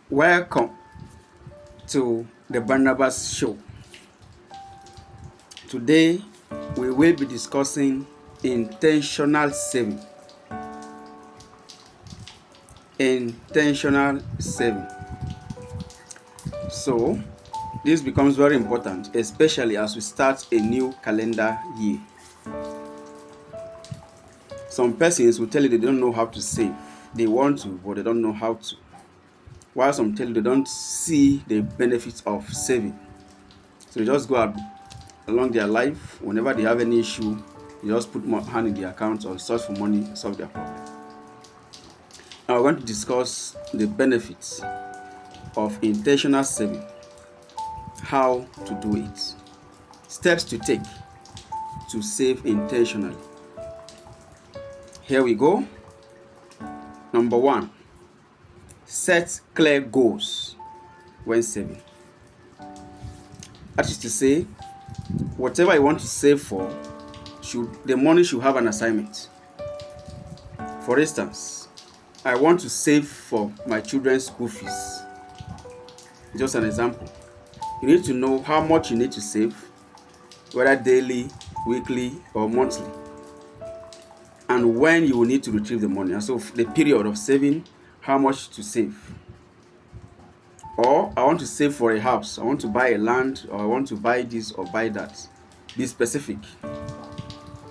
Welcome to the Barnabas Show. Today, we will be discussing intentional saving. Intentional saving. So, this becomes very important, especially as we start a new calendar year. Some persons will tell you they don't know how to save. They want to, but they don't know how to. While some tell you they don't see the benefits of saving. So they just go out along their life. Whenever they have any issue, they just put more hand in their account or search for money to solve their problem. Now we're going to discuss the benefits of intentional saving, how to do it, steps to take to save intentionally. Here we go. Number 1, set clear goals when saving. That is to say, whatever you want to save for, the money should have an assignment. For instance, I want to save for my children's school fees. Just an example. You need to know how much you need to save, whether daily, weekly, or monthly, and when you will need to retrieve the money. And so the period of saving, how much to save. Or I want to save for a house, I want to buy a land, or I want to buy this or buy that. Be specific.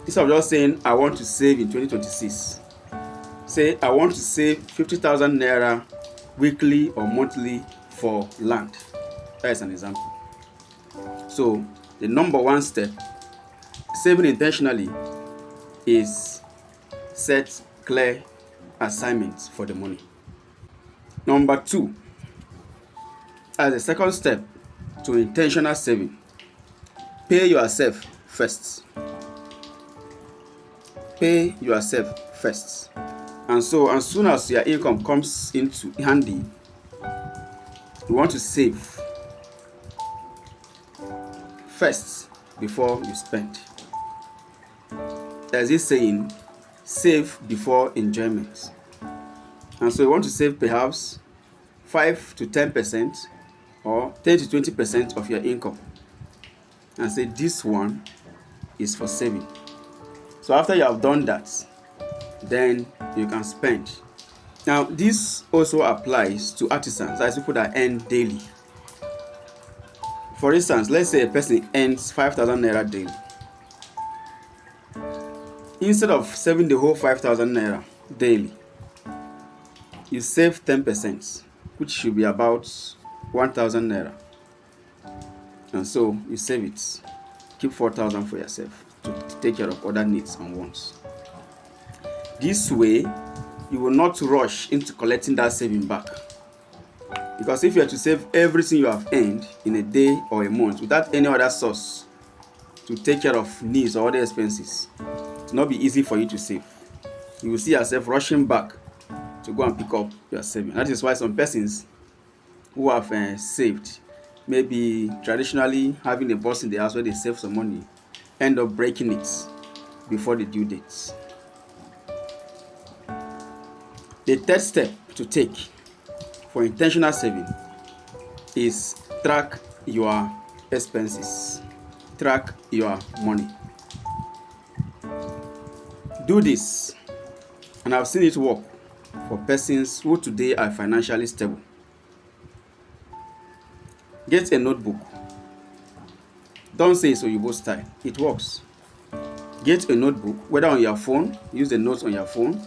Instead of just saying I want to save in 2026, say I want to save 50,000 naira weekly or monthly for land. That is an example. So the number 1 step, saving intentionally, is set clear assignments for the money. Number 2, as a second step to intentional saving, pay yourself first. Pay yourself first. And so as soon as your income comes into handy, you want to save first before you spend. There's this saying, save before enjoyment. And so you want to save perhaps 5 to 10% or 10 to 20% of your income, and say this one is for saving. So after you have done that, then you can spend. Now this also applies to artisans, as people that earn daily. For instance, let's say a person earns 5,000 naira daily. Instead of saving the whole 5,000 naira daily, you save 10%, which should be about 1,000 naira. And so you save it. Keep 4,000 for yourself to take care of other needs and wants. This way, you will not rush into collecting that saving back. Because if you are to save everything you have earned in a day or a month without any other source to take care of needs or other expenses, it will not be easy for you to save. You will see yourself rushing back to go and pick up your saving. That is why some persons who have saved, maybe traditionally having a boss in the house where they save some money, end up breaking it before the due dates. The third step to take for intentional saving is track your expenses. Track your money. Do this, and I've seen it work for persons who today are financially stable. Get a notebook. Don't say it's Oyibo style. It works. Get a notebook, whether on your phone, use the notes on your phone,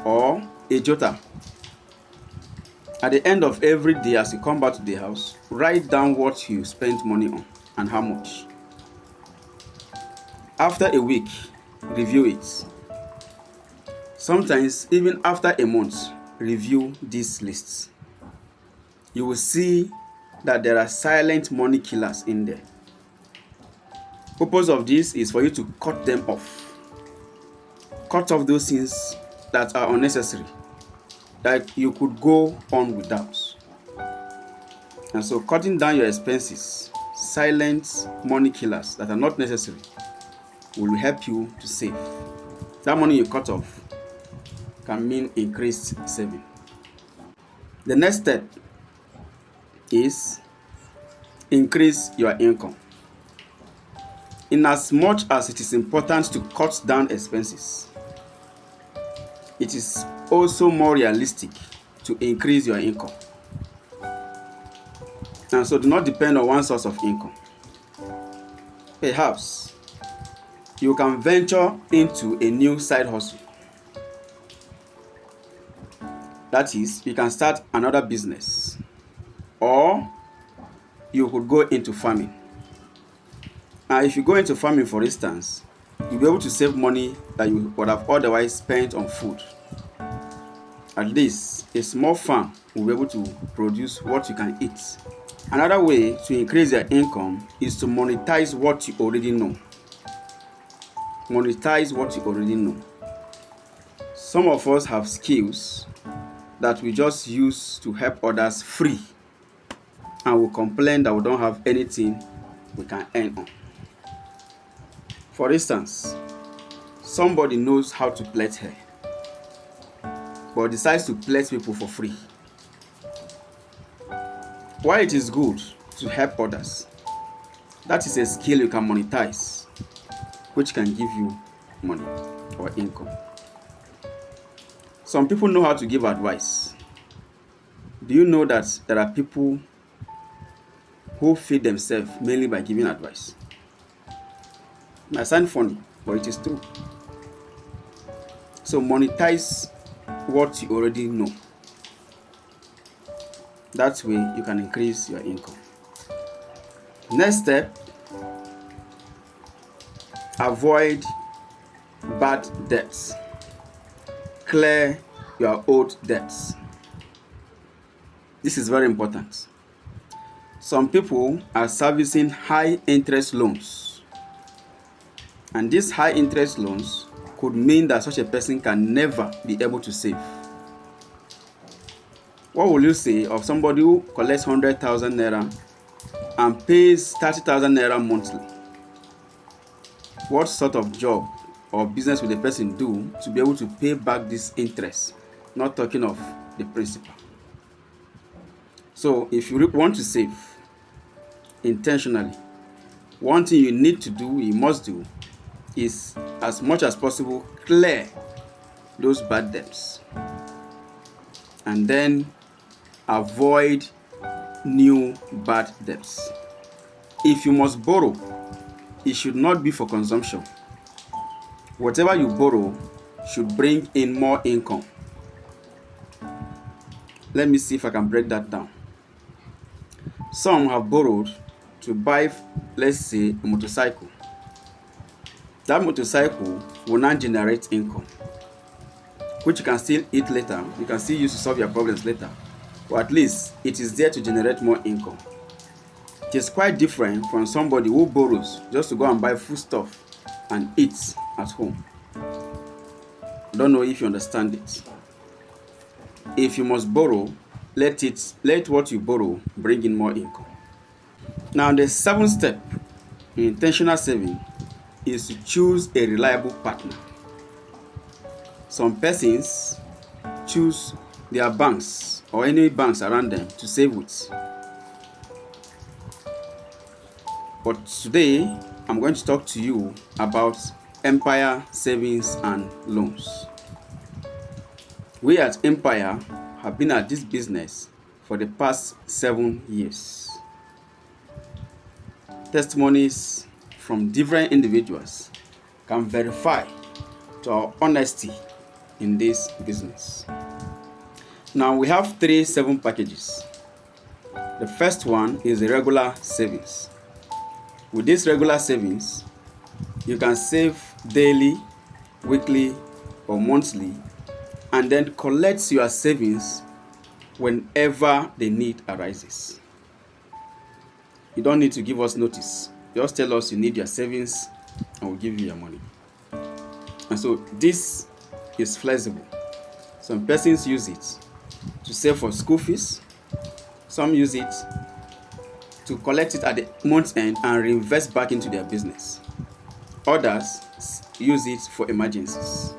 or a jotter. At the end of every day, as you come back to the house, write down what you spent money on and how much. After a week, review it. Sometimes, even after a month, review these lists. You will see that there are silent money killers in there. Purpose of this is for you to cut them off. Cut off those things that are unnecessary, that you could go on without. And so cutting down your expenses, silent money killers that are not necessary, will help you to save. That money you cut off can mean increased saving. The next step is increase your income. In as much as it is important to cut down expenses, it is also more realistic to increase your income. And so do not depend on one source of income. Perhaps you can venture into a new side hustle. That is, you can start another business, or you could go into farming. Now, if you go into farming, for instance, you'll be able to save money that you would have otherwise spent on food. At least a small farm will be able to produce what you can eat. Another way to increase your income is to monetize what you already know. Monetize what you already know. Some of us have skills that we just use to help others free, and we complain that we don't have anything we can earn on. For instance, somebody knows how to plait hair, but decides to plait people for free. While it is good to help others, that is a skill you can monetize, which can give you money or income. Some people know how to give advice. Do you know that there are people who feed themselves mainly by giving advice? It might sound funny, but it is true. So monetize what you already know. That way you can increase your income. Next step, avoid bad debts. Clear your old debts. This is very important. Some people are servicing high interest loans, and these high interest loans could mean that such a person can never be able to save. What will you say of somebody who collects 100,000 naira and pays 30,000 naira monthly? What sort of job or business will the person do to be able to pay back this interest? Not talking of the principal. So if you want to save intentionally, one thing you need to do, you must do, is as much as possible clear those bad debts, and then avoid new bad debts. If you must borrow, it should not be for consumption. Whatever you borrow should bring in more income. Let me see if I can break that down. Some have borrowed to buy, let's say, a motorcycle. That motorcycle will not generate income, which you can still eat later. You can still use to solve your problems later. Or at least it is there to generate more income. It is quite different from somebody who borrows just to go and buy foodstuff and eat at home. I don't know if you understand it. If you must borrow, let what you borrow bring in more income. Now, the seventh step in intentional saving is to choose a reliable partner. Some persons choose their banks or any banks around them to save with. But today, I'm going to talk to you about Empire Savings and Loans. We at Empire have been at this business for the past 7 years. Testimonies from different individuals can verify to our honesty in this business. Now we have 3 7 packages. The first one is the regular savings. With this regular savings, you can save daily, weekly, or monthly, and then collect your savings whenever the need arises. You don't need to give us notice. Just tell us you need your savings and we'll give you your money. And so this is flexible. Some persons use it to save for school fees. Some use it to collect it at the month end and reinvest back into their business. Others use it for emergencies.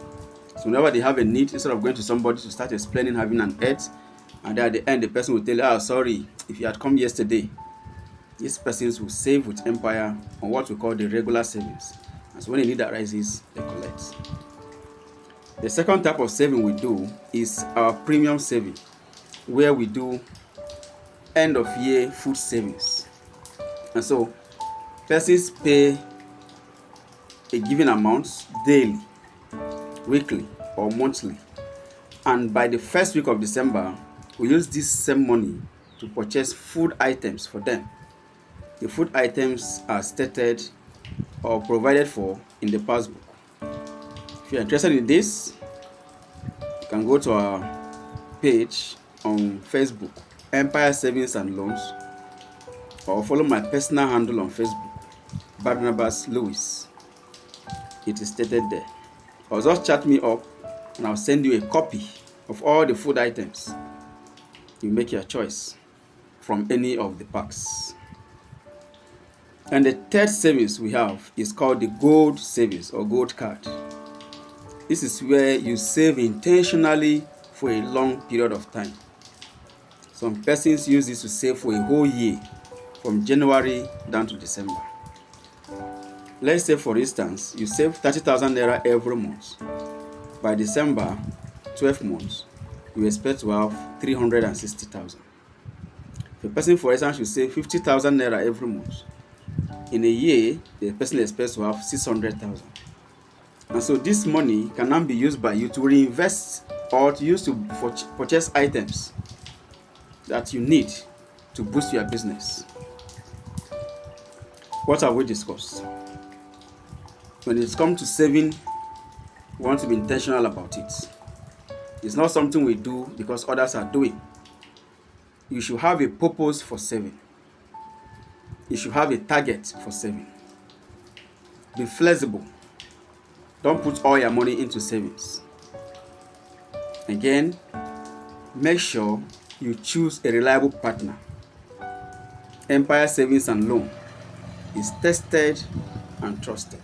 So whenever they have a need, instead of going to somebody to start explaining having an health And then at the end, the person will tell you, sorry, if you had come yesterday. These persons will save with Empire on what we call the regular savings. And so when the need arises, they collect. The second type of saving we do is our premium saving, where we do end of year food savings. And so persons pay a given amount daily, weekly, or monthly. And by the first week of December, we use this same money to purchase food items for them. The food items are stated or provided for in the passbook. If you're interested in this, you can go to our page on Facebook, Empire Savings and Loans, or follow my personal handle on Facebook, Barnabas Lewis. It is stated there. Or just chat me up and I'll send you a copy of all the food items. You make your choice from any of the packs. And the third savings we have is called the gold savings or gold card. This is where you save intentionally for a long period of time. Some persons use this to save for a whole year, from January down to December. Let's say, for instance, you save 30,000 naira every month. By December, 12 months, you expect to have 360,000. If a person, for instance, should save 50,000 naira every month, in a year, the person expects to have 600,000. And so this money can now be used by you to reinvest or to use to purchase items that you need to boost your business. What have we discussed? When it comes to saving, we want to be intentional about it. It's not something we do because others are doing. You should have a purpose for saving. You should have a target for saving. Be flexible. Don't put all your money into savings. Again, make sure you choose a reliable partner. Empire Savings and Loan is tested and trusted.